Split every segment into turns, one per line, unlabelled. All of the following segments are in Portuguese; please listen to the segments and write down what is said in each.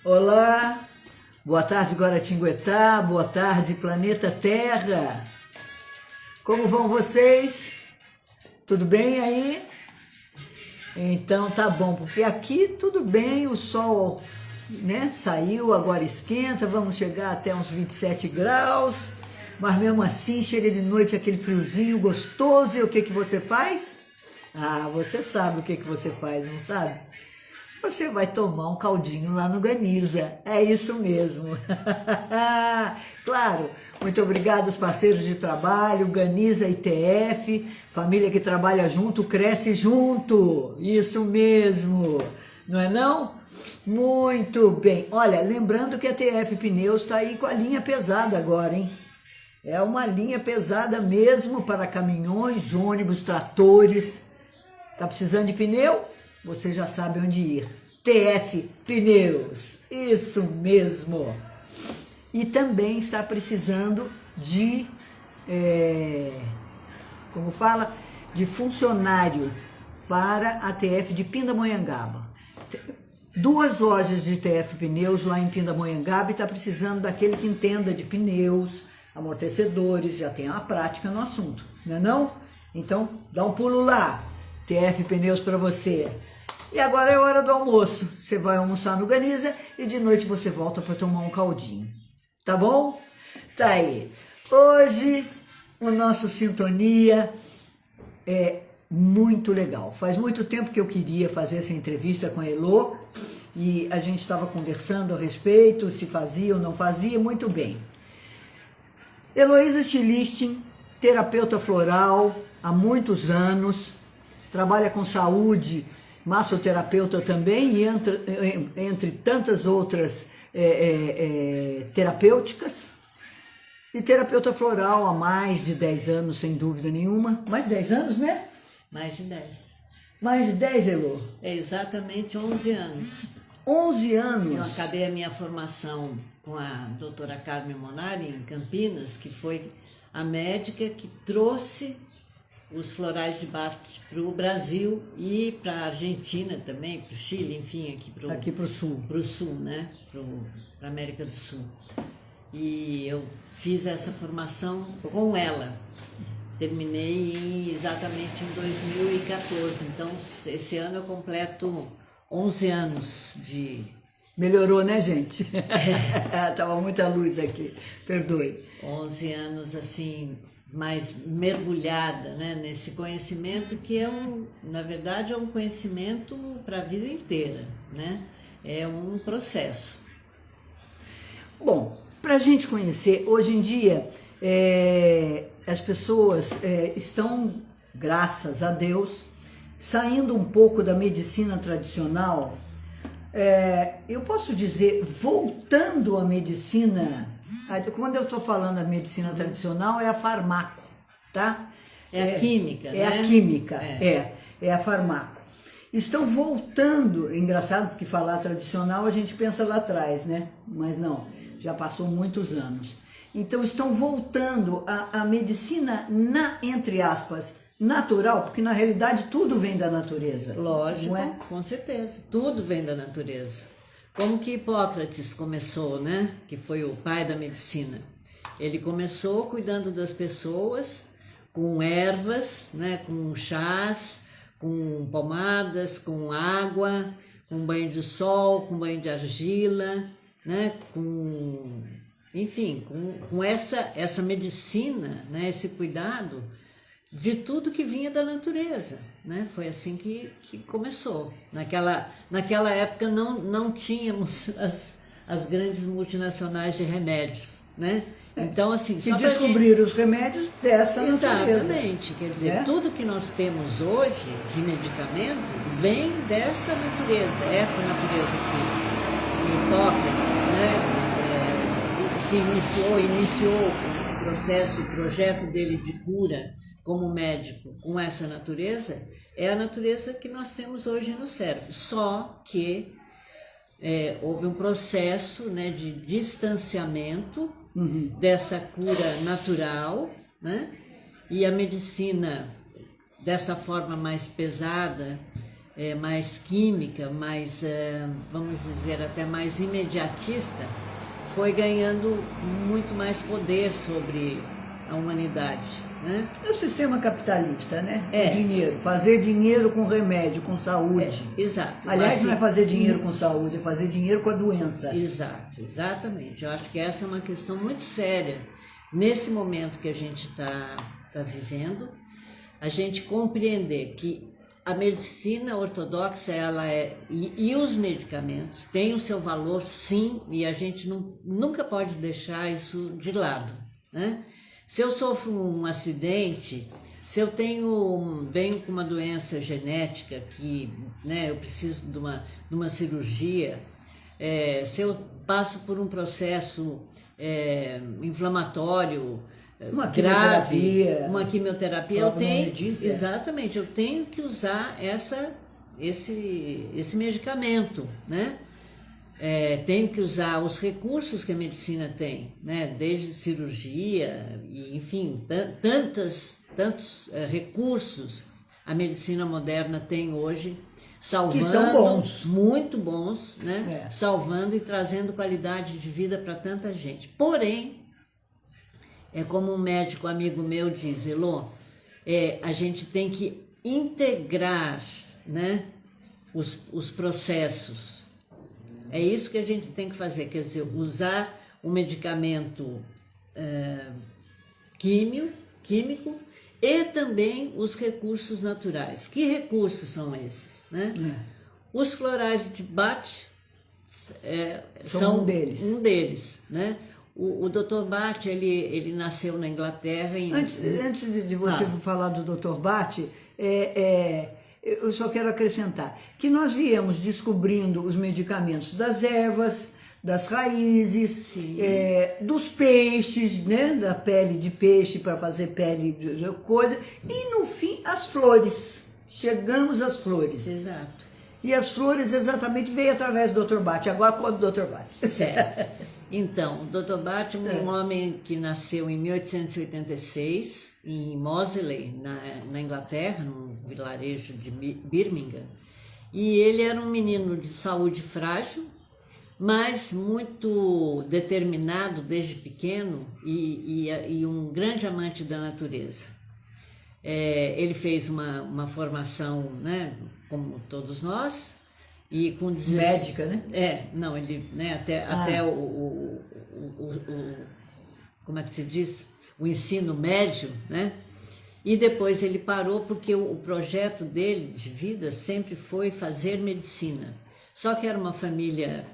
Olá, boa tarde Guaratinguetá, boa tarde planeta Terra. Como vão vocês? Tudo bem aí? Então tá bom, porque aqui tudo bem, o sol, né, saiu, agora esquenta, vamos chegar até uns 27 graus, mas mesmo assim chega de noite aquele friozinho gostoso. E o que você faz? Ah, você sabe o que você faz, não sabe? Você vai tomar um caldinho lá no Ganiza, é isso mesmo. Claro, muito obrigado aos parceiros de trabalho, Ganiza ITF, família que trabalha junto, cresce junto, isso mesmo, não é não? Muito bem, olha, lembrando que a TF Pneus está aí com a linha pesada agora, hein? É uma linha pesada mesmo para caminhões, ônibus, tratores. Tá precisando de pneu? Você já sabe onde ir. TF Pneus, isso mesmo. E também está precisando de, como fala, de funcionário para a TF de Pindamonhangaba. 2 lojas de TF Pneus lá em Pindamonhangaba e está precisando daquele que entenda de pneus, amortecedores, já tem uma prática no assunto, não é não? Então, dá um pulo lá. TF Pneus para você. E agora é hora do almoço. Você vai almoçar no Ganiza e de noite você volta para tomar um caldinho. Tá bom? Tá aí. Hoje o nosso Sintonia é muito legal. Faz muito tempo que eu queria fazer essa entrevista com a Elô e a gente estava conversando a respeito, se fazia ou não fazia, muito bem. Heloísa Stilisting, terapeuta floral há muitos anos, trabalha com saúde, massoterapeuta também, e entre tantas outras terapêuticas, e terapeuta floral há mais de 10 anos, sem dúvida nenhuma. Mais de 10 anos, né?
Mais de 10.
Mais de 10, Elô?
É exatamente 11 anos.
11 anos?
Eu acabei a minha formação com a doutora Carmen Monari, em Campinas, que foi a médica que trouxe os florais de Bach para o Brasil e para a Argentina também, para o Chile, enfim,
aqui para o sul.
Para o sul, né? Para a América do Sul. E eu fiz essa formação com ela. Terminei exatamente em 2014. Então, esse ano eu completo 11 anos de...
Melhorou, né, gente? Tava muita luz aqui, perdoe.
11 anos, assim, mais mergulhada, né, nesse conhecimento que na verdade, é um conhecimento para a vida inteira, né? É um processo.
Bom, para a gente conhecer, hoje em dia, as pessoas estão, graças a Deus, saindo um pouco da medicina tradicional, eu posso dizer, voltando à medicina. Quando eu estou falando da medicina tradicional, é a farmaco, tá?
É a química, né?
É a química, é a farmaco. Estão voltando, engraçado porque falar tradicional a gente pensa lá atrás, né? Mas não, já passou muitos anos. Então estão voltando à medicina entre aspas, natural, porque na realidade tudo vem da natureza.
Lógico,
não é?
Com certeza, tudo vem da natureza. Como que Hipócrates começou, né? Que foi o pai da medicina. Ele começou cuidando das pessoas com ervas, né? Com chás, com pomadas, com água, com banho de sol, com banho de argila, né? Enfim, com essa medicina, né? Esse cuidado de tudo que vinha da natureza, né? Foi assim que começou. Naquela época não tínhamos as grandes multinacionais de remédios, né? Então, assim,
que descobriram os remédios dessa natureza.
Exatamente, quer dizer, tudo que nós temos hoje de medicamento vem dessa natureza, essa natureza que Hipócrates, né? Iniciou o projeto dele de cura como médico com essa natureza, é a natureza que nós temos hoje no cérebro. Só que houve um processo, né, de distanciamento dessa cura natural, né? E a medicina, dessa forma mais pesada, mais química, mais, vamos dizer, até mais imediatista, foi ganhando muito mais poder sobre a humanidade, né?
É o sistema capitalista, né?
É.
O dinheiro, fazer dinheiro com remédio, com saúde.
Exato.
Aliás,
Assim,
não é fazer dinheiro com saúde, é fazer dinheiro com a doença.
Exato, exatamente. Eu acho que essa é uma questão muito séria nesse momento que a gente tá vivendo, a gente compreender que a medicina ortodoxa ela e os medicamentos têm o seu valor, sim, e a gente nunca pode deixar isso de lado, né? Se eu sofro um acidente, se eu venho com uma doença genética que, né, eu preciso de uma cirurgia, se eu passo por um processo inflamatório
Uma
grave,
quimioterapia.
uma quimioterapia, eu
O próprio nome
tenho,
diz,
exatamente, eu tenho que usar esse medicamento, né? Tenho que usar os recursos que a medicina tem, né? Desde cirurgia, e, enfim, tantos recursos a medicina moderna tem hoje, salvando,
Que são bons.
muito bons, né?
É.
Salvando e trazendo qualidade de vida para tanta gente. Porém, é como um médico amigo meu diz, Elô, a gente tem que integrar, né, os processos. É isso que a gente tem que fazer, quer dizer, usar o medicamento químico e também os recursos naturais. Que recursos são esses, né? Os florais de Bach são
um deles.
né? O Dr. Bach, ele nasceu na Inglaterra em...
Antes de você falar do Dr. Bach, eu só quero acrescentar que nós viemos descobrindo os medicamentos das ervas, das raízes, dos peixes, né? Da pele de peixe para fazer pele de coisa, e no fim as flores. Chegamos às flores.
Exato.
E as flores exatamente veio através do Dr. Bach. Agora conta do Dr. Bach.
Certo. Então, o Dr. Bach, um homem que nasceu em 1886, em Moseley, na Inglaterra, num vilarejo de Birmingham, e ele era um menino de saúde frágil, mas muito determinado desde pequeno e um grande amante da natureza. Ele fez uma formação, né, como todos nós, e com 16...
Médica, né?
Não, ele, né, até como é que se diz? O ensino médio, né? E depois ele parou porque o projeto dele de vida sempre foi fazer medicina. Só que era uma família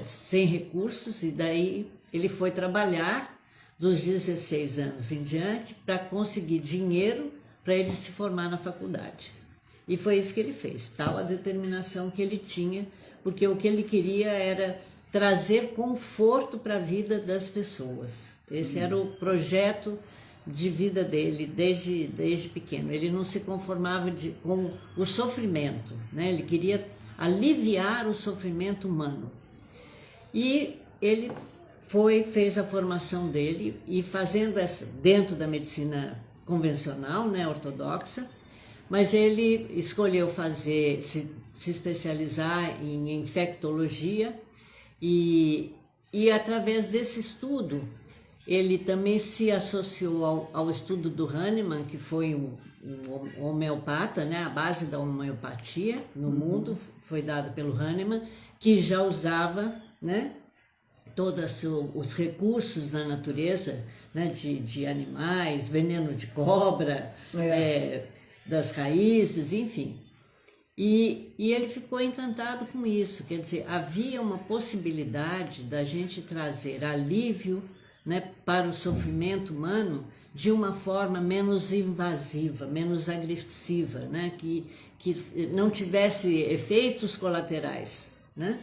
sem recursos e daí ele foi trabalhar dos 16 anos em diante para conseguir dinheiro para ele se formar na faculdade. E foi isso que ele fez, tal a determinação que ele tinha, porque o que ele queria era trazer conforto para a vida das pessoas. Esse era o projeto de vida dele desde pequeno. Ele não se conformava com o sofrimento, né? Ele queria aliviar o sofrimento humano. E ele fez a formação dele e fazendo essa dentro da medicina convencional, né, ortodoxa, mas ele escolheu se especializar em infectologia e através desse estudo ele também se associou ao estudo do Hahnemann, que foi um homeopata, né? A base da homeopatia no mundo foi dada pelo Hahnemann, que já usava, né, todos os recursos da natureza, né, de animais, veneno de cobra, das raízes, enfim. E ele ficou encantado com isso, quer dizer, havia uma possibilidade da gente trazer alívio, né, para o sofrimento humano de uma forma menos invasiva, menos agressiva, né, que não tivesse efeitos colaterais, né,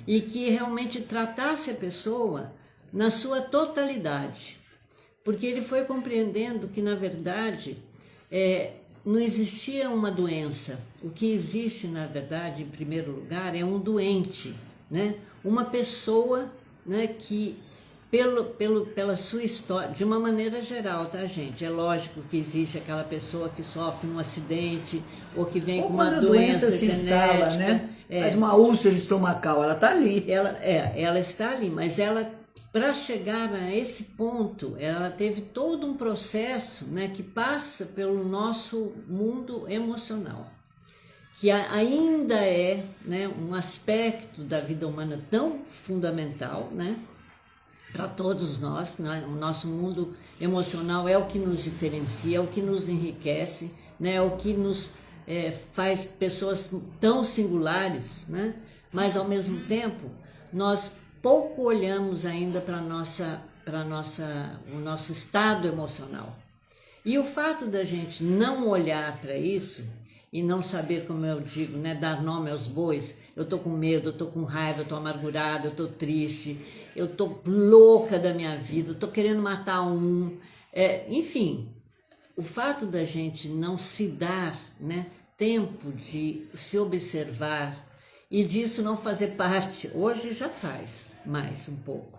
e que realmente tratasse a pessoa na sua totalidade, porque ele foi compreendendo que, na verdade, não existia uma doença. O que existe, na verdade, em primeiro lugar, é um doente, né? Uma pessoa, né, que pela sua história, de uma maneira geral, tá, gente? É lógico que existe aquela pessoa que sofre um acidente ou que vem com uma doença
se
genética.
instala, né? Faz uma úlcera estomacal, ela está ali.
Ela está ali, mas ela, para chegar a esse ponto, ela teve todo um processo, né, que passa pelo nosso mundo emocional, que ainda é, né, um aspecto da vida humana tão fundamental, né, para todos nós, né? O nosso mundo emocional é o que nos diferencia, é o que nos enriquece, né? É o que nos faz pessoas tão singulares, né? Mas ao mesmo tempo nós pouco olhamos ainda para o nosso estado emocional. E o fato da gente não olhar para isso e não saber, como eu digo, né, dar nome aos bois, eu tô com medo, eu tô com raiva, eu tô amargurada, eu tô triste, eu tô louca da minha vida, eu tô querendo matar um, enfim, o fato da gente não se dar, né, tempo de se observar e disso não fazer parte, hoje já faz mais um pouco,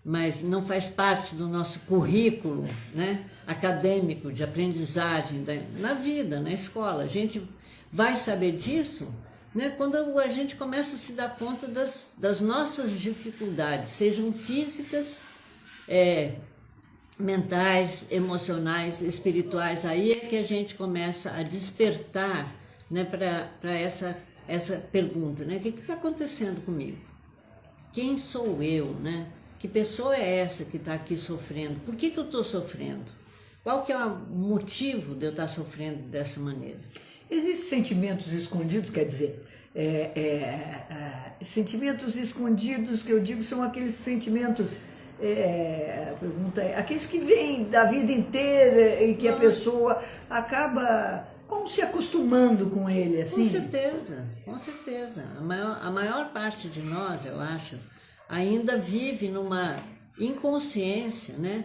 mas não faz parte do nosso currículo, né, acadêmico, de aprendizagem na vida, na escola. A gente vai saber disso, né, quando a gente começa a se dar conta das nossas dificuldades, sejam físicas, mentais, emocionais, espirituais. Aí é que a gente começa a despertar, né, para essa pergunta, né, o que está acontecendo comigo? Quem sou eu, né? Que pessoa é essa que está aqui sofrendo? Por que eu estou sofrendo? Qual que é o motivo de eu estar sofrendo dessa maneira?
Existem sentimentos escondidos, quer dizer, sentimentos escondidos que eu digo são aqueles sentimentos, pergunta aqueles que vêm da vida inteira e que a pessoa acaba como se acostumando com ele, assim?
Com certeza, com certeza. A maior parte de nós, eu acho, ainda vive numa inconsciência, né,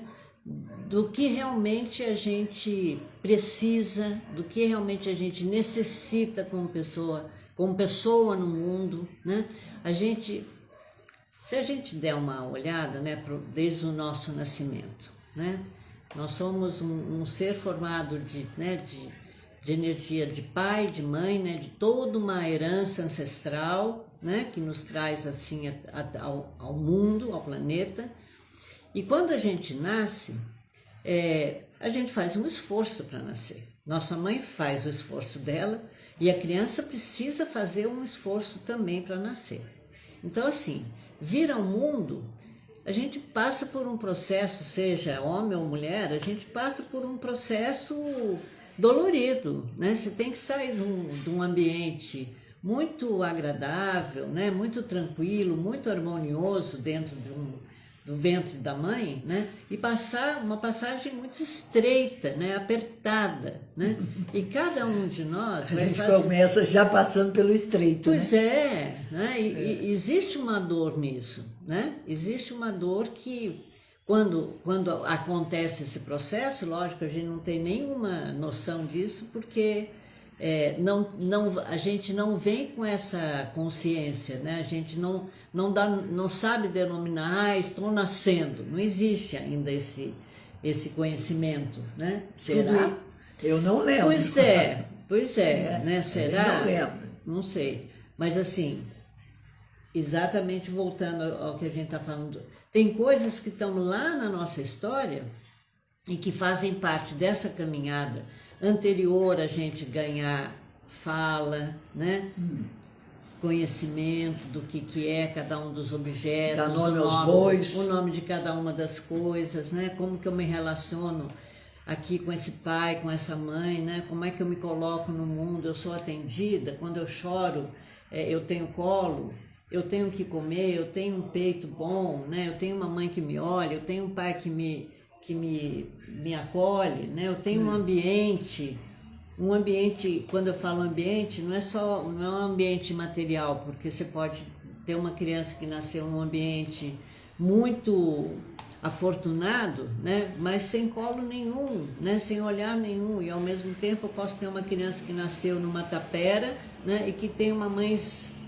do que realmente a gente precisa, do que realmente a gente necessita como pessoa no mundo, né? Se a gente der uma olhada, né, desde o nosso nascimento, né, nós somos um ser formado de energia de pai, de mãe, né, de toda uma herança ancestral, né, que nos traz assim ao mundo, ao planeta. E quando a gente nasce, a gente faz um esforço para nascer. Nossa mãe faz o esforço dela e a criança precisa fazer um esforço também para nascer. Então, assim, vir ao mundo, a gente passa por um processo, seja homem ou mulher, a gente passa por um processo dolorido, né? Você tem que sair de um ambiente muito agradável, né? Muito tranquilo, muito harmonioso dentro do ventre da mãe, né? E passar uma passagem muito estreita, né? Apertada, né? E cada um de nós
a gente começa já passando pelo estreito,
pois
né?
Né? E existe uma dor nisso, né? Existe uma dor que quando acontece esse processo, lógico, a gente não tem nenhuma noção disso, porque a gente não vem com essa consciência, né? A gente não sabe denominar, estou nascendo, não existe ainda esse conhecimento, né?
Será? Eu não lembro.
Pois é, né? Será?
Eu não lembro.
Não sei, mas assim, exatamente voltando ao que a gente está falando, tem coisas que estão lá na nossa história e que fazem parte dessa caminhada anterior a gente ganhar fala, né? Conhecimento do que é cada um dos objetos,
dar nome aos bois,
o nome de cada uma das coisas, né? Como que eu me relaciono aqui com esse pai, com essa mãe, né? Como é que eu me coloco no mundo? Eu sou atendida, quando eu choro, eu tenho colo, eu tenho o que comer, eu tenho um peito bom, né? Eu tenho uma mãe que me olha, eu tenho um pai que me acolhe, né? Eu tenho um ambiente, quando eu falo ambiente, não é um ambiente material, porque você pode ter uma criança que nasceu num ambiente muito afortunado, né? Mas sem colo nenhum, né? Sem olhar nenhum, e ao mesmo tempo eu posso ter uma criança que nasceu numa tapera, né? E que tem uma mãe,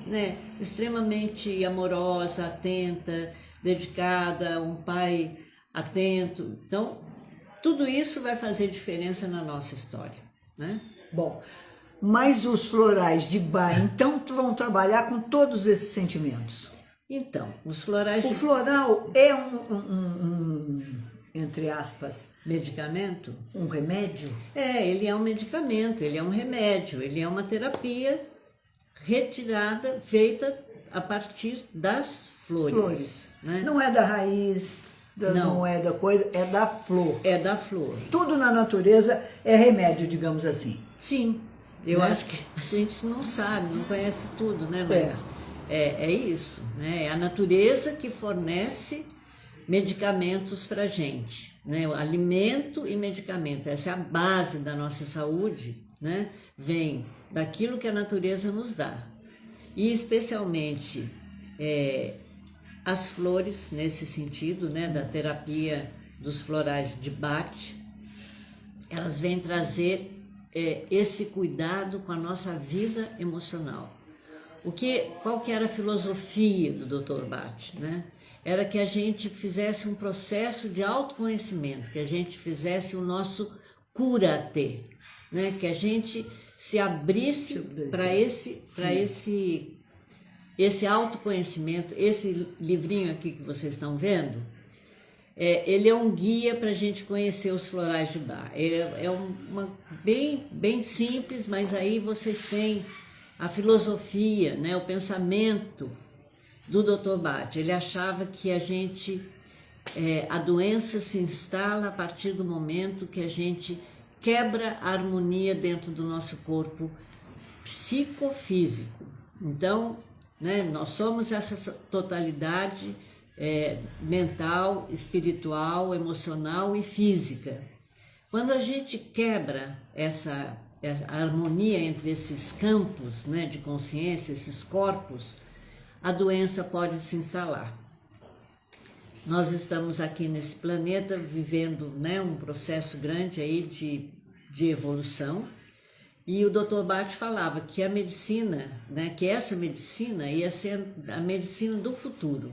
né, extremamente amorosa, atenta, dedicada, um pai atento. Então, tudo isso vai fazer diferença na nossa história, né?
Bom, mas os florais de Bach, então, vão trabalhar com todos esses sentimentos.
Então, os florais
O
de
floral é entre aspas,
medicamento,
um remédio?
ele é um medicamento, ele é um remédio, ele é uma terapia retirada, feita a partir das flores. Né?
Não é da raiz, não é da coisa, é da flor.
É da flor.
Tudo na natureza é remédio, digamos assim.
Sim, eu
Né?
acho que a gente não sabe, não conhece tudo, né? Mas é isso, né? É a natureza que fornece medicamentos para a gente, né? O alimento e medicamento, essa é a base da nossa saúde, né? Vem daquilo que a natureza nos dá. E especialmente as flores, nesse sentido, né? Da terapia dos florais de Bach, elas vêm trazer esse cuidado com a nossa vida emocional. Qual que era a filosofia do Dr. Bach, né? Era que a gente fizesse um processo de autoconhecimento, que a gente fizesse o nosso cura-te, né? Que a gente se abrisse para esse autoconhecimento. Esse livrinho aqui que vocês estão vendo, ele é um guia para a gente conhecer os florais de Bach. É uma bem simples, mas aí vocês têm a filosofia, né, o pensamento do Dr. Bach. Ele achava que a doença se instala a partir do momento que a gente quebra a harmonia dentro do nosso corpo psicofísico. Então, né, nós somos essa totalidade mental, espiritual, emocional e física. Quando a gente quebra essa harmonia entre esses campos, né, de consciência, esses corpos, a doença pode se instalar. Nós estamos aqui nesse planeta vivendo, né, um processo grande aí de evolução, e o Dr. Bach falava que a medicina, né, que essa medicina ia ser a medicina do futuro,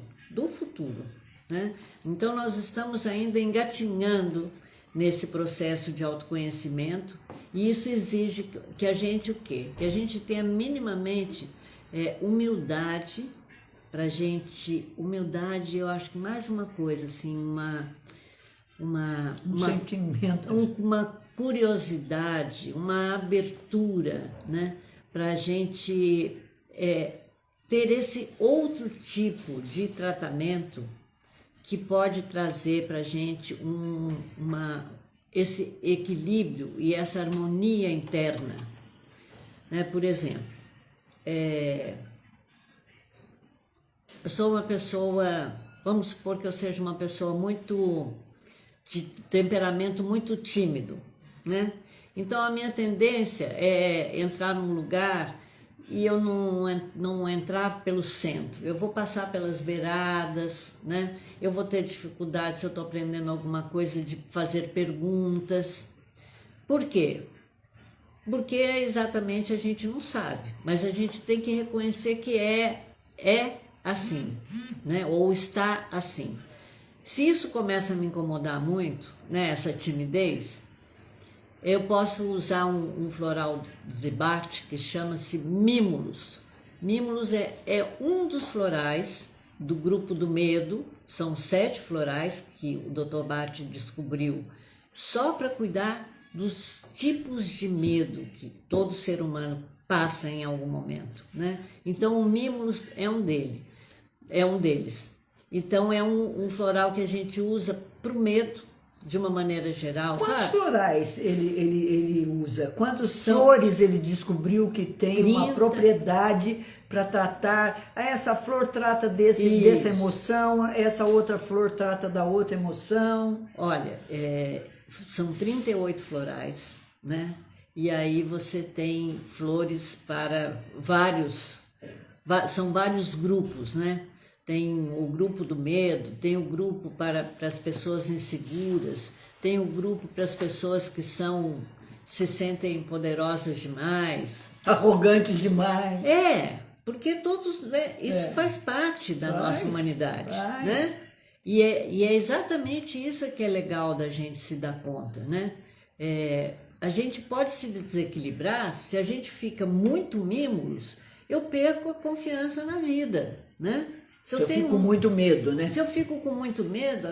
né? Então nós estamos ainda engatinhando nesse processo de autoconhecimento, e isso exige que a gente o quê? Que a gente tenha minimamente humildade, pra gente, humildade, eu acho que mais uma coisa, assim,
Um sentimento.
uma curiosidade, uma abertura, né? Pra gente ter esse outro tipo de tratamento que pode trazer pra gente esse equilíbrio e essa harmonia interna, né? Por exemplo, eu sou uma pessoa, vamos supor que eu seja uma pessoa de temperamento muito tímido, né? Então a minha tendência é entrar num lugar e eu não entrar pelo centro. Eu vou passar pelas beiradas, né? Eu vou ter dificuldade, se eu estou aprendendo alguma coisa, de fazer perguntas. Por quê? Porque exatamente a gente não sabe, mas a gente tem que reconhecer que é assim, né? Ou está assim. Se isso começa a me incomodar muito, né, essa timidez, eu posso usar um floral de Bach que chama-se Mimulus. Mimulus é um dos florais do grupo do medo. São 7 florais que o Dr. Bach descobriu só para cuidar dos tipos de medo que todo ser humano passa em algum momento, né? Então o Mimulus é um deles. Então é um floral que a gente usa para o medo, de uma maneira geral.
Quantos
sabe?
florais ele usa? Quantas flores ele descobriu que tem uma propriedade para tratar? Essa flor trata dessa emoção, essa outra flor trata da outra emoção.
Olha, são 38 florais, né? E aí você tem flores para são vários grupos, né? Tem o grupo do medo, tem o grupo para as pessoas inseguras, tem o grupo para as pessoas que se sentem poderosas demais.
Arrogantes demais.
Porque todos, né, isso faz parte da nossa humanidade,
faz.
né? E é exatamente isso que é legal da gente se dar conta, né? A gente pode se desequilibrar se a gente fica muito mimos, eu perco a confiança na vida, né?
Se eu fico com muito medo, né?
Se eu fico com muito medo,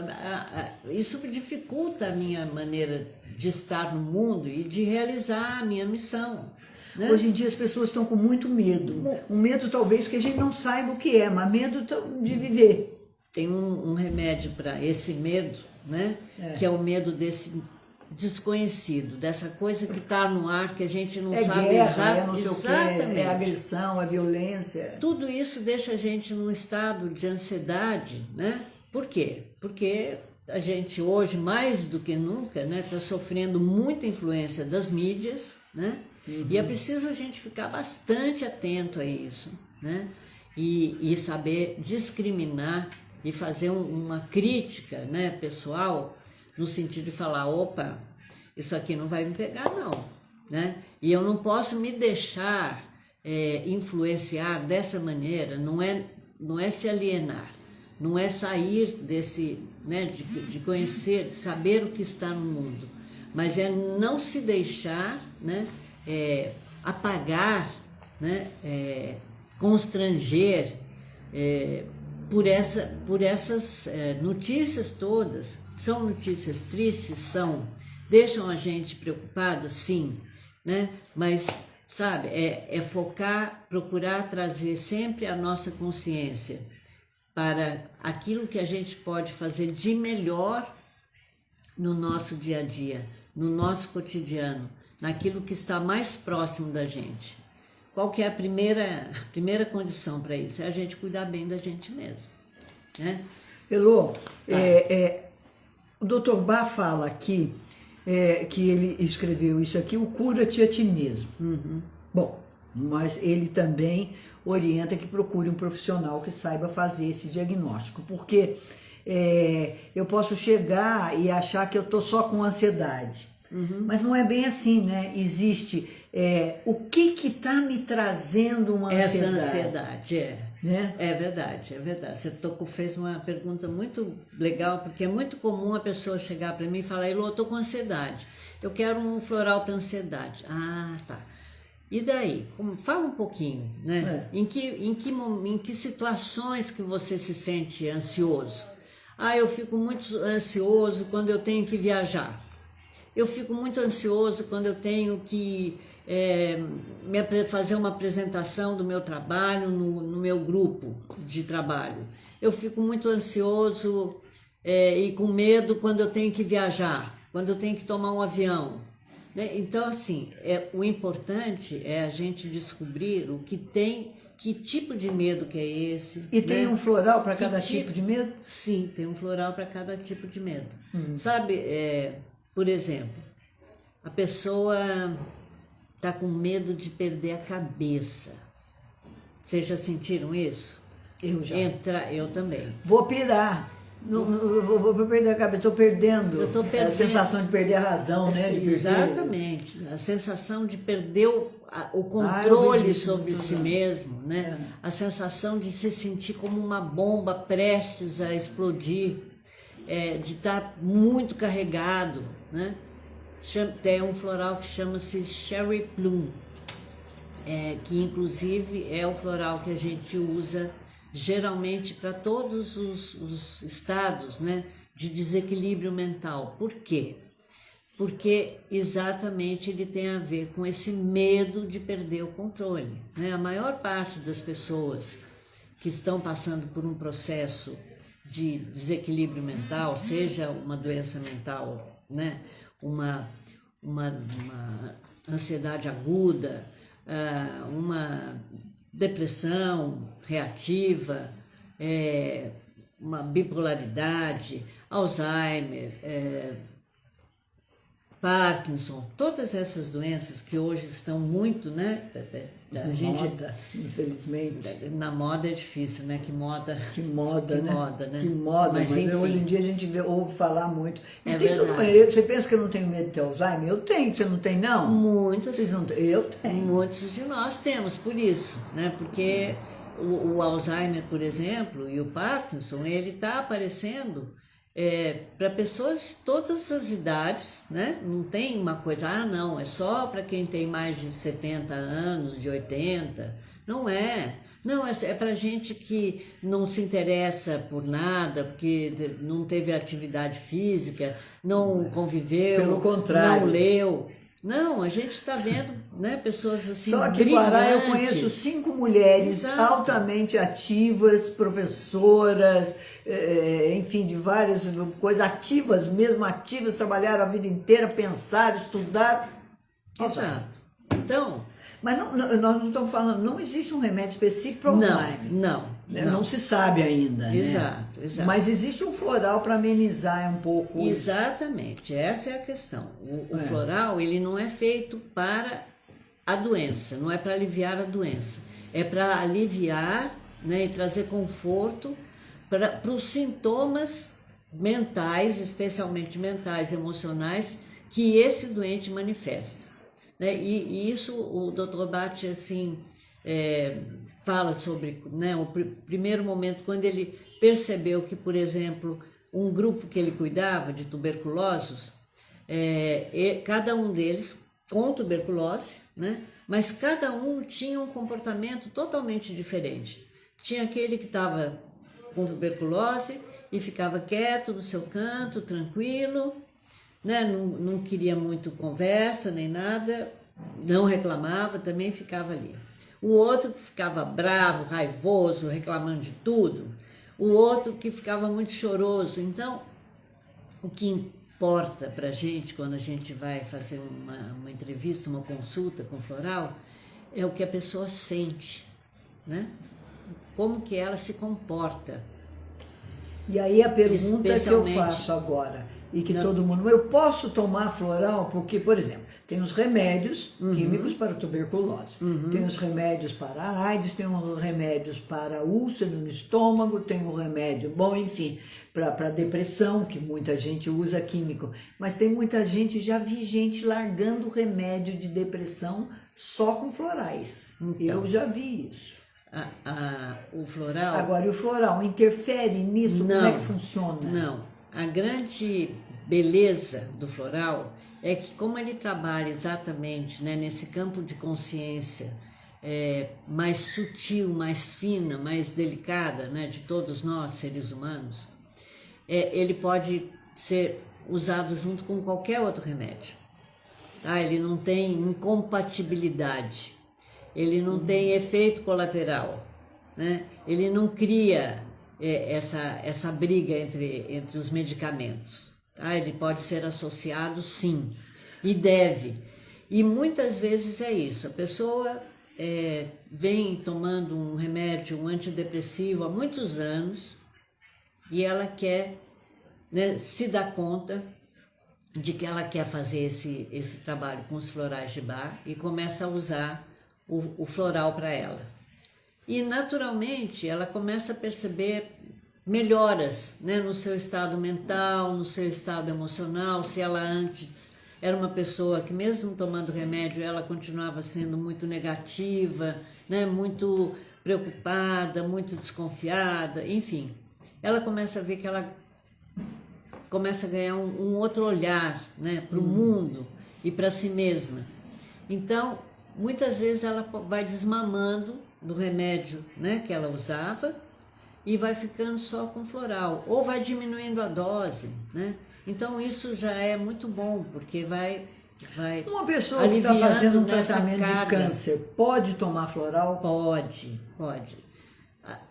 isso dificulta a minha maneira de estar no mundo e de realizar a minha missão. Né?
Hoje em dia as pessoas estão com muito medo. Um medo talvez que a gente não saiba o que é, mas medo de viver.
Tem um remédio para esse medo, né? Que é o medo desse desconhecido, dessa coisa que está no ar, que a gente não sabe
guerra, não sei
exatamente.
O que é agressão, é violência.
Tudo isso deixa a gente num estado de ansiedade, né? Por quê? Porque a gente hoje, mais do que nunca, né, está sofrendo muita influência das mídias, né? E é preciso a gente ficar bastante atento a isso, né? E saber discriminar e fazer uma crítica, né, pessoal, no sentido de falar, opa, isso aqui não vai me pegar não, né? E eu não posso me deixar influenciar dessa maneira, não é se alienar, não é sair desse, né, de conhecer, de saber o que está no mundo, mas é não se deixar, né, apagar, né, constranger por essas notícias todas. São notícias tristes, deixam a gente preocupada, sim, né? Mas, sabe, é focar, procurar trazer sempre a nossa consciência para aquilo que a gente pode fazer de melhor no nosso dia a dia, no nosso cotidiano, naquilo que está mais próximo da gente. Qual que é a primeira condição para isso? É a gente cuidar bem da gente mesmo, né?
Elô, o Dr. Bach fala aqui que ele escreveu isso aqui, o cura-te a ti mesmo. Bom, mas ele também orienta que procure um profissional que saiba fazer esse diagnóstico, porque eu posso chegar e achar que eu estou só com ansiedade, mas não é bem assim, né? Existe o que está me trazendo uma ansiedade.
Essa ansiedade,
né?
É verdade, é verdade. Você fez uma pergunta muito legal, porque é muito comum a pessoa chegar para mim e falar, Elô, eu estou com ansiedade, eu quero um floral para ansiedade. Ah, tá. E daí? Fala um pouquinho, né? Em que situações que você se sente ansioso? Ah, eu fico muito ansioso quando eu tenho que viajar. Eu fico muito ansioso quando eu tenho que fazer uma apresentação do meu trabalho no meu grupo de trabalho. Eu fico muito ansioso e com medo quando eu tenho que viajar, quando eu tenho que tomar um avião. Né? Então, assim, o importante é a gente descobrir o que tem, que tipo de medo que é esse.
E tem
né?
um floral para cada tipo de medo?
Sim, tem um floral para cada tipo de medo. Sabe, por exemplo, a pessoa está com medo de perder a cabeça. Vocês já sentiram isso?
Eu já.
Eu também.
Vou pirar. Vou perder a cabeça, estou perdendo.
Eu estou perdendo.
A sensação de perder a razão, né?
Exatamente. A sensação de perder o controle sobre si mesmo, né? A sensação de se sentir como uma bomba prestes a explodir, de estar muito carregado, né? Tem um floral que chama-se Cherry Plum, que inclusive é o floral que a gente usa geralmente para todos os estados, né, de desequilíbrio mental. Por quê? Porque exatamente ele tem a ver com esse medo de perder o controle, né? A maior parte das pessoas que estão passando por um processo de desequilíbrio mental, seja uma doença mental, né, uma ansiedade aguda, uma depressão reativa, uma bipolaridade, Alzheimer, Parkinson, todas essas doenças que hoje estão muito, né, A gente,
moda, infelizmente.
na moda é difícil, né? Que moda,
Que moda,
que
né?
moda, né?
Que moda, mas
enfim,
hoje em dia a gente ouve falar muito. E
É
tem tudo,
verdade.
você pensa que eu não tenho medo de ter Alzheimer? Eu tenho, você não tem não?
muitas,
Vocês não têm? Eu tenho.
muitos de nós temos, por isso, né? Porque o Alzheimer, por exemplo, e o Parkinson, ele está aparecendo para pessoas de todas as idades, né? Não tem uma coisa, não, é só para quem tem mais de 70 anos, de 80. Não é. Não, é para gente que não se interessa por nada, porque não teve atividade física, não conviveu,
Pelo contrário.
não leu. Não, a gente está vendo, né, pessoas assim
Só que em Pará eu
brilhantes.
conheço 5 mulheres
Exato.
altamente ativas, professoras, enfim, de várias coisas, ativas mesmo, ativas, trabalharam a vida inteira, pensaram, estudaram.
Exato. Então,
Mas nós não estamos falando, não existe um remédio específico para
não,
Alzheimer.
não.
Não se sabe ainda,
Exato,
né?
exato.
Mas existe um floral para amenizar um pouco isso.
Exatamente, essa é a questão. O floral, ele não é feito para a doença, não é para aliviar a doença. É para aliviar, né, e trazer conforto para os sintomas mentais, especialmente mentais, emocionais, que esse doente manifesta. Né? E isso o Dr. Bhatt, assim, fala sobre, né, o primeiro momento, quando ele percebeu que, por exemplo, um grupo que ele cuidava de tuberculosos, cada um deles com tuberculose, né, mas cada um tinha um comportamento totalmente diferente. Tinha aquele que estava com tuberculose e ficava quieto no seu canto, tranquilo, né? Não queria muito conversa nem nada, não reclamava, também ficava ali. O outro que ficava bravo, raivoso, reclamando de tudo. O outro que ficava muito choroso. Então, o que importa para a gente, quando a gente vai fazer uma entrevista, uma consulta com o floral, é o que a pessoa sente, né? Como que ela se comporta.
E aí a pergunta que eu
Especialmente-
faço agora, e que todo mundo, eu posso tomar floral? Porque, por exemplo, tem os remédios químicos para tuberculose, tem os remédios para a AIDS, tem os remédios para úlcera no estômago, tem o remédio, bom, enfim, para depressão, que muita gente usa químico, mas tem muita gente, já vi gente largando remédio de depressão só com florais. Eu já vi isso.
O floral...
Agora, e o floral interfere nisso? Como é que funciona?
Não. A grande beleza do floral é que, como ele trabalha exatamente, né, nesse campo de consciência mais sutil, mais fina, mais delicada, né, de todos nós, seres humanos, ele pode ser usado junto com qualquer outro remédio. Tá? Ele não tem incompatibilidade, ele não tem efeito colateral, né? Ele não cria essa briga entre os medicamentos. Tá? Ele pode ser associado, sim, e deve. E muitas vezes é isso, a pessoa vem tomando um remédio, um antidepressivo há muitos anos e ela quer, né, se dar conta de que ela quer fazer esse trabalho com os florais de Bach e começa a usar o floral para ela. E naturalmente ela começa a perceber melhoras, né, no seu estado mental, no seu estado emocional. Se ela antes era uma pessoa que mesmo tomando remédio ela continuava sendo muito negativa, né, muito preocupada, muito desconfiada, enfim. Ela começa a ver que ela começa a ganhar um outro olhar, né, para o mundo e para si mesma. Então, muitas vezes ela vai desmamando do remédio, né, que ela usava e vai ficando só com floral, ou vai diminuindo a dose, né? Então isso já é muito bom, porque vai
Uma pessoa que está
aliviando
fazendo um
nessa
tratamento de
carga.
câncer pode tomar floral?
Pode.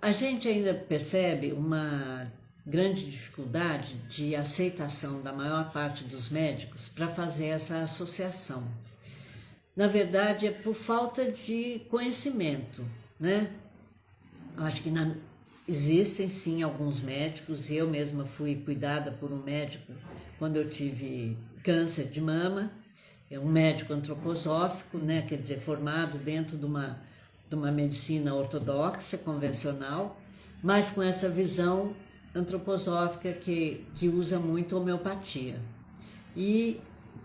A gente ainda percebe uma grande dificuldade de aceitação da maior parte dos médicos para fazer essa associação. Na verdade, é por falta de conhecimento, né? Acho que existem sim alguns médicos, eu mesma fui cuidada por um médico quando eu tive câncer de mama, é um médico antroposófico, né, quer dizer, formado dentro de uma medicina ortodoxa, convencional, mas com essa visão antroposófica que usa muito homeopatia. E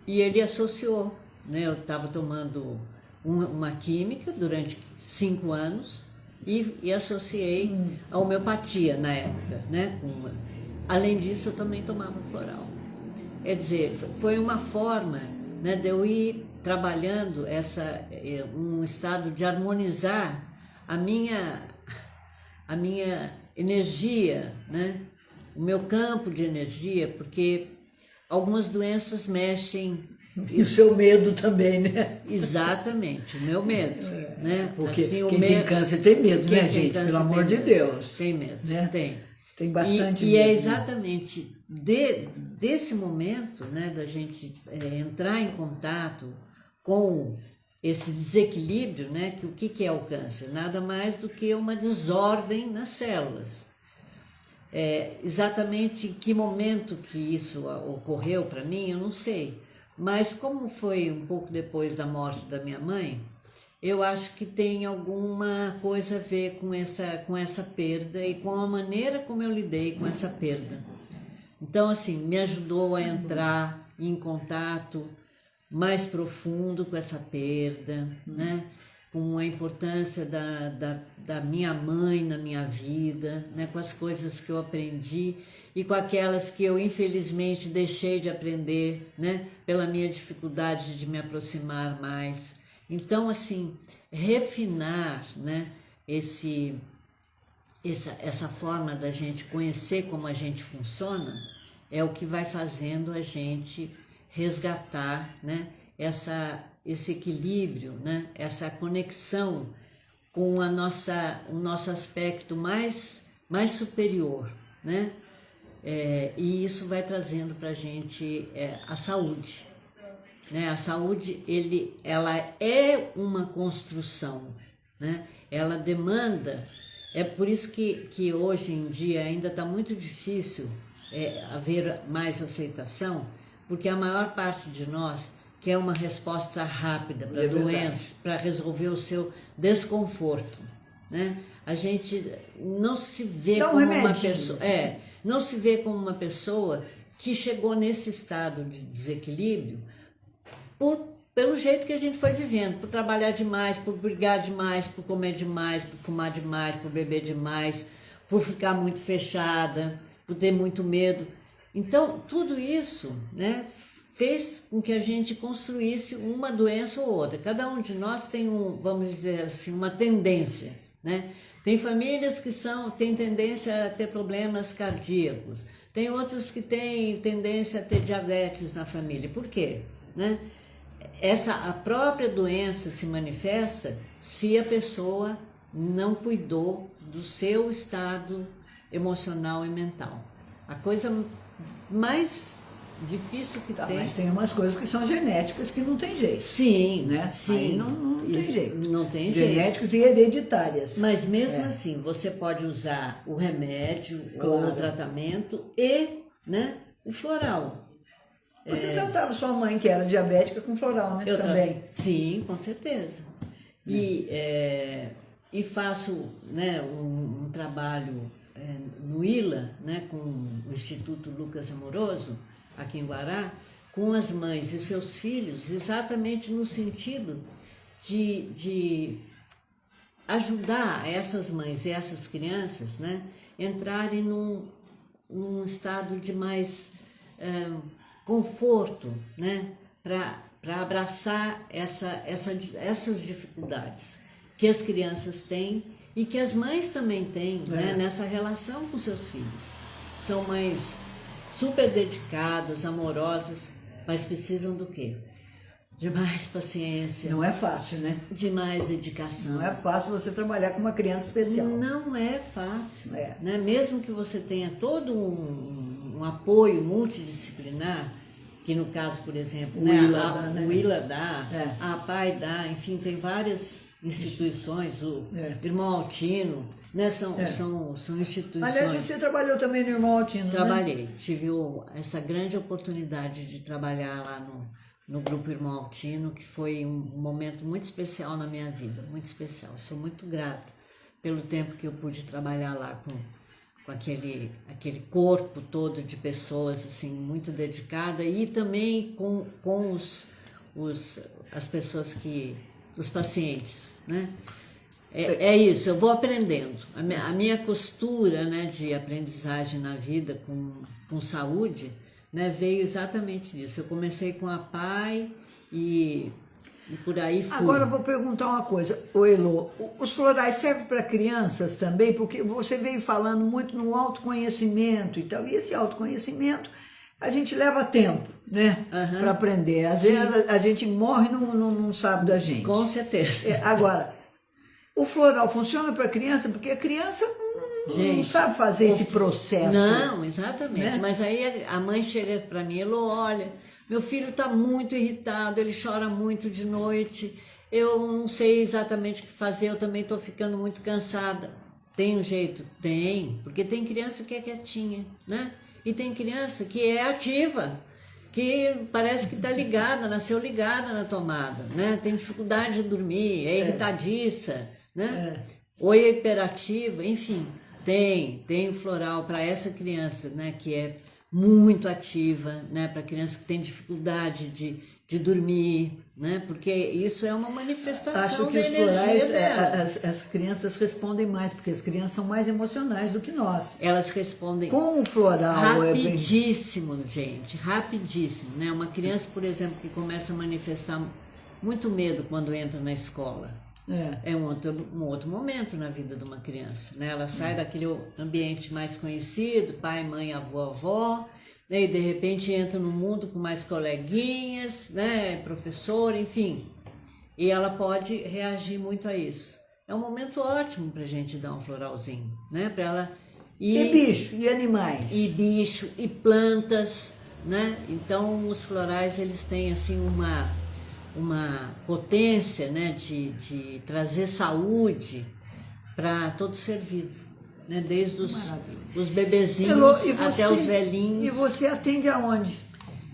ele associou, né, eu estava tomando uma química durante 5 anos e associei a homeopatia na época, né, além disso eu também tomava floral. Quer dizer, foi uma forma, né, de eu ir trabalhando um estado de harmonizar a minha energia, né, o meu campo de energia, porque algumas doenças mexem.
E o seu medo também, né?
Exatamente, o meu medo. Né?
Porque
assim,
quem tem câncer tem medo, né, gente?
Câncer,
pelo amor de Deus.
Tem medo,
né? Tem bastante
medo.
E
é exatamente desse momento, né, da gente entrar em contato com esse desequilíbrio, né, que o que é o câncer? Nada mais do que uma desordem nas células. Exatamente em que momento que isso ocorreu para mim, eu não sei. Mas como foi um pouco depois da morte da minha mãe, eu acho que tem alguma coisa a ver com essa perda e com a maneira como eu lidei com essa perda. Então, assim, me ajudou a entrar em contato mais profundo com essa perda, né? Com a importância da minha mãe na minha vida, né? Com as coisas que eu aprendi e com aquelas que eu infelizmente deixei de aprender, né? Pela minha dificuldade de me aproximar mais. Então, assim, refinar, né? Essa forma da gente conhecer como a gente funciona é o que vai fazendo a gente resgatar, né? Esse equilíbrio, né? Essa conexão com o nosso aspecto mais superior, né? E isso vai trazendo para a gente a saúde, né? A saúde, ela é uma construção, né? Ela demanda, é por isso que hoje em dia ainda está muito difícil haver mais aceitação, porque a maior parte de nós quer uma resposta rápida para a doença, para resolver o seu desconforto, né? A gente não se vê como uma pessoa, não se vê como uma pessoa que chegou nesse estado de desequilíbrio pelo jeito que a gente foi vivendo, por trabalhar demais, por brigar demais, por comer demais, por fumar demais, por beber demais, por ficar muito fechada, por ter muito medo. Então, tudo isso, né, fez com que a gente construísse uma doença ou outra. Cada um de nós tem vamos dizer assim, uma tendência, né? Tem famílias que têm tendência a ter problemas cardíacos, tem outras que têm tendência a ter diabetes na família. Por quê? Né? A própria doença se manifesta se a pessoa não cuidou do seu estado emocional e mental. A coisa mais difícil que tem...
Mas tem umas coisas que são genéticas que não tem jeito.
Sim,
né?
sim.
Aí não tem jeito.
Não tem jeito.
Genéticas e hereditárias.
Mas mesmo assim, você pode usar o remédio, ou o tratamento e, né, o floral.
Você tratava sua mãe, que era diabética, com floral, né? Também.
Sim, com certeza. E faço, né, um trabalho no ILA, né, com o Instituto Lucas Amoroso, aqui em Guará, com as mães e seus filhos, exatamente no sentido de ajudar essas mães e essas crianças, né, entrarem num estado de mais conforto, né, para abraçar essas dificuldades que as crianças têm e que as mães também têm, né, nessa relação com seus filhos. São mães super dedicadas, amorosas, mas precisam do quê? De mais paciência.
Não é fácil, né?
De mais dedicação.
Não é fácil você trabalhar com uma criança especial.
Não é fácil. Né? Mesmo que você tenha todo um apoio multidisciplinar, que no caso, por exemplo, o ILA dá, a APAI dá, enfim, tem várias instituições, o Irmão Altino, né? São instituições.
Aliás, você trabalhou também no Irmão Altino,
Trabalhei, tive essa grande oportunidade de trabalhar lá no Grupo Irmão Altino, que foi um momento muito especial na minha vida, muito especial. Sou muito grata pelo tempo que eu pude trabalhar lá com aquele corpo todo de pessoas assim muito dedicada, e também com as pessoas os pacientes, né? É isso, eu vou aprendendo. A minha costura, né, de aprendizagem na vida com saúde, né, veio exatamente disso. Eu comecei com a PAI e por aí fui.
Agora eu vou perguntar uma coisa, Elô, os florais servem para crianças também? Porque você veio falando muito no autoconhecimento e tal, e esse autoconhecimento a gente leva tempo, né, para aprender. Às vezes a gente morre e não sabe da gente.
Com certeza.
Agora, o floral funciona para criança? Porque a criança não sabe fazer esse processo.
Não, exatamente.
Né?
Mas aí a mãe chega para mim, Elô, olha, meu filho está muito irritado, ele chora muito de noite, eu não sei exatamente o que fazer, eu também estou ficando muito cansada. Tem um jeito? Tem, porque tem criança que é quietinha, né? E tem criança que é ativa, que parece que está ligada, nasceu ligada na tomada, né? Tem dificuldade de dormir, é irritadiça, né? Ou é hiperativa, enfim, tem o floral para essa criança, né? Que é muito ativa, né? Para criança que tem dificuldade de dormir, né? Porque isso é uma manifestação
Acho que
da
os
energia
florais,
dela.
as crianças respondem mais, porque as crianças são mais emocionais do que nós.
Elas respondem
Com o floral
rapidíssimo, gente, rapidíssimo, né? Uma criança, por exemplo, que começa a manifestar muito medo quando entra na escola, é um outro momento na vida de uma criança, né? Ela sai daquele ambiente mais conhecido, pai, mãe, avô, avó, né? E de repente entra no mundo com mais coleguinhas, né? Professor, enfim, e ela pode reagir muito a isso. É um momento ótimo para a gente dar um floralzinho, né? Para ela
e bicho, e animais.
E bicho, e plantas, né? Então os florais eles têm assim uma potência, né, de trazer saúde para todo ser vivo, né, desde os bebezinhos
Elô,
até os velhinhos.
E você atende aonde?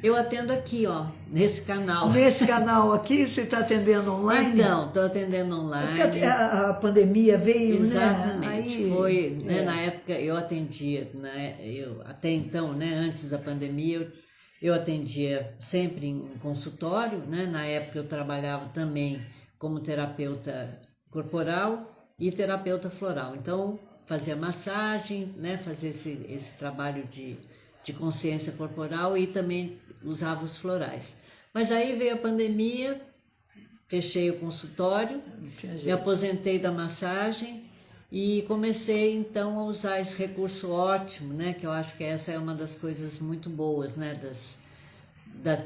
Eu atendo aqui, ó, nesse canal.
Nesse canal aqui, você está atendendo online?
Então, estou atendendo online.
Porque a pandemia veio,
exatamente,
né? Aí,
foi, né, na época eu atendia, né, até então, né, antes da pandemia, eu atendia sempre em consultório, né? Na época eu trabalhava também como terapeuta corporal e terapeuta floral. Então, fazia massagem, né? Fazia esse trabalho de consciência corporal e também usava os florais. Mas aí veio a pandemia, fechei o consultório, me aposentei da massagem e comecei então a usar esse recurso ótimo, né? Que eu acho que essa é uma das coisas muito boas, né?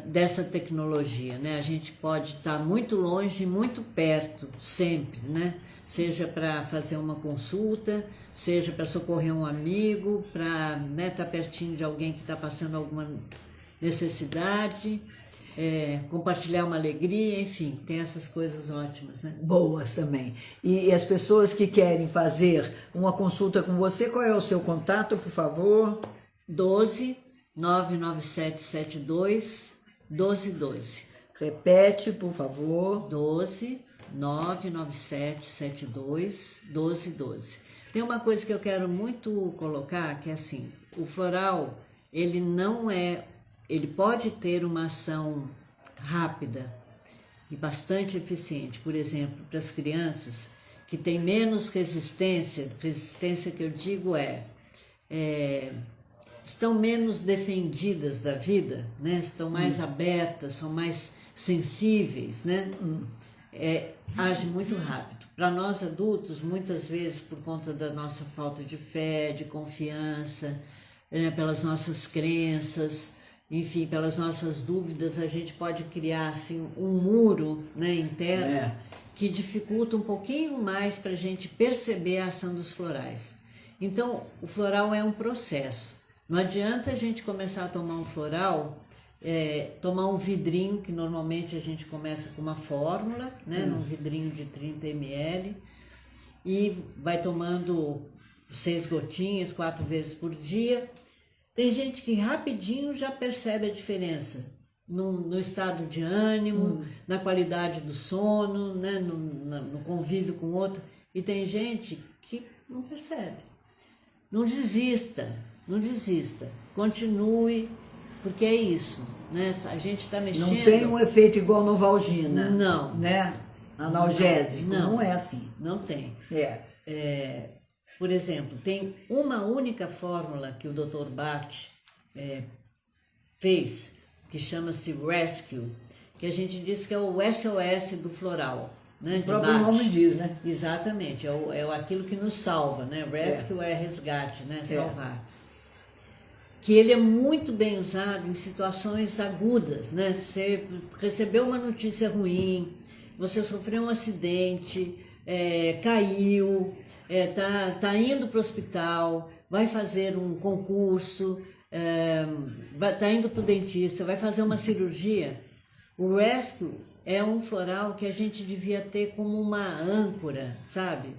Dessa tecnologia, né? A gente pode estar muito longe, muito perto, sempre, né? Seja para fazer uma consulta, seja para socorrer um amigo, para, né, estar pertinho de alguém que está passando alguma necessidade, compartilhar uma alegria, enfim, tem essas coisas ótimas, né?
Boas também. E as pessoas que querem fazer uma consulta com você, qual é o seu contato, por favor?
12-99772-1212.
Repete, por favor.
12-99772-1212. Tem uma coisa que eu quero muito colocar, que é assim, o floral, ele pode ter uma ação rápida e bastante eficiente, por exemplo, para as crianças que têm menos resistência que eu digo estão menos defendidas da vida, né? Estão mais abertas, são mais sensíveis, né? Age muito rápido. Para nós adultos, muitas vezes por conta da nossa falta de fé, de confiança, pelas nossas crenças, enfim, pelas nossas dúvidas, a gente pode criar assim um muro, né, interno que dificulta um pouquinho mais para a gente perceber a ação dos florais. Então, o floral é um processo. Não adianta a gente começar a tomar um floral, tomar um vidrinho, que normalmente a gente começa com uma fórmula, né, num vidrinho de 30 ml, e vai tomando 6 gotinhas, 4 vezes por dia. Tem gente que rapidinho já percebe a diferença, no estado de ânimo, na qualidade do sono, né? No convívio com o outro. E tem gente que não percebe. Não desista, não desista. Continue, porque é isso, né? A gente está mexendo...
Não tem um efeito igual Novalgina.
Não.
Né? Analgésico, não é assim.
Não tem. Por exemplo, tem uma única fórmula que o Dr. Bach fez, que chama-se Rescue, que a gente diz que é o SOS do floral, né?
O próprio nome diz, né?
Exatamente, é aquilo que nos salva, né? Rescue é resgate, né? Salvar. Que ele é muito bem usado em situações agudas, né? Você recebeu uma notícia ruim, você sofreu um acidente, caiu, tá indo para o hospital, vai fazer um concurso, tá indo para o dentista, vai fazer uma cirurgia. O Rescue é um floral que a gente devia ter como uma âncora, sabe?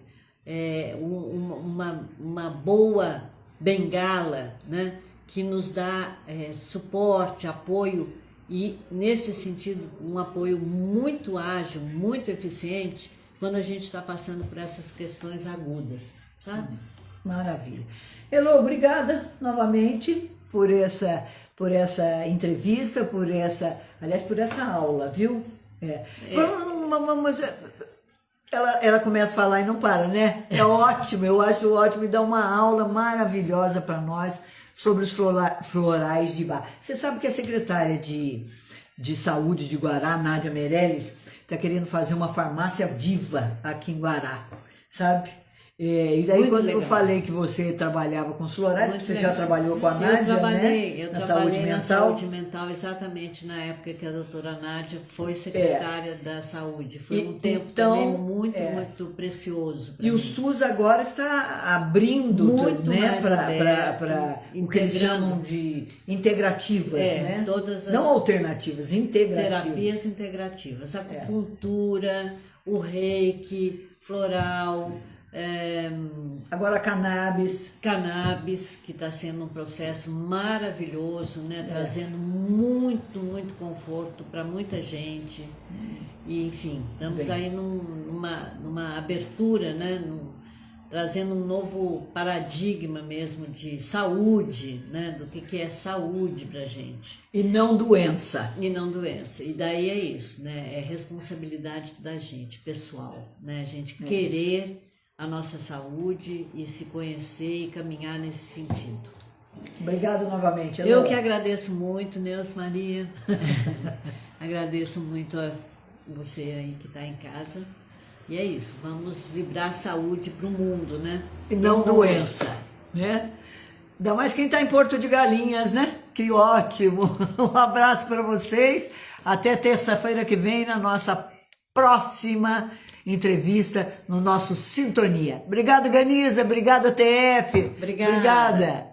Uma boa bengala, né? Que nos dá suporte, apoio e, nesse sentido, um apoio muito ágil, muito eficiente quando a gente está passando por essas questões agudas, sabe?
Maravilha. Elô, obrigada novamente por essa entrevista, por essa aula, viu? Ela começa a falar e não para, né? É ótimo, eu acho ótimo, e dá uma aula maravilhosa para nós sobre os florais de Bach. Você sabe que a secretária de Saúde de Guará, Nádia Meirelles, está querendo fazer uma farmácia viva aqui em Guará, sabe? E daí, quando eu falei que você trabalhava com os florais, você já trabalhou com a Nádia, né?
Eu trabalhei na saúde mental exatamente na época que a doutora Nádia foi secretária da saúde. Foi um tempo também muito precioso.
E o SUS agora está abrindo
muito,
né, para o que eles chamam de integrativas, né?
Todas as
não alternativas, integrativas.
Terapias integrativas, acupuntura, o reiki, floral...
Agora cannabis,
que está sendo um processo maravilhoso, né? Trazendo muito conforto para muita gente. E, enfim, estamos aí numa abertura, né? Trazendo um novo paradigma mesmo de saúde, né? Do que é saúde para gente.
E não doença.
E daí é isso, né? É responsabilidade da gente, pessoal, né? A gente querer a nossa saúde e se conhecer e caminhar nesse sentido.
Obrigado novamente, Elô.
Eu que agradeço muito, Neus Maria. Agradeço muito a você aí que está em casa. E é isso, vamos vibrar saúde para o mundo, né?
E não doença, né? Ainda mais quem está em Porto de Galinhas, né? Que ótimo! Um abraço para vocês. Até terça-feira que vem na nossa próxima entrevista no nosso Sintonia. Obrigado, Ganiza. Obrigada, TF.
Obrigada.
Obrigada.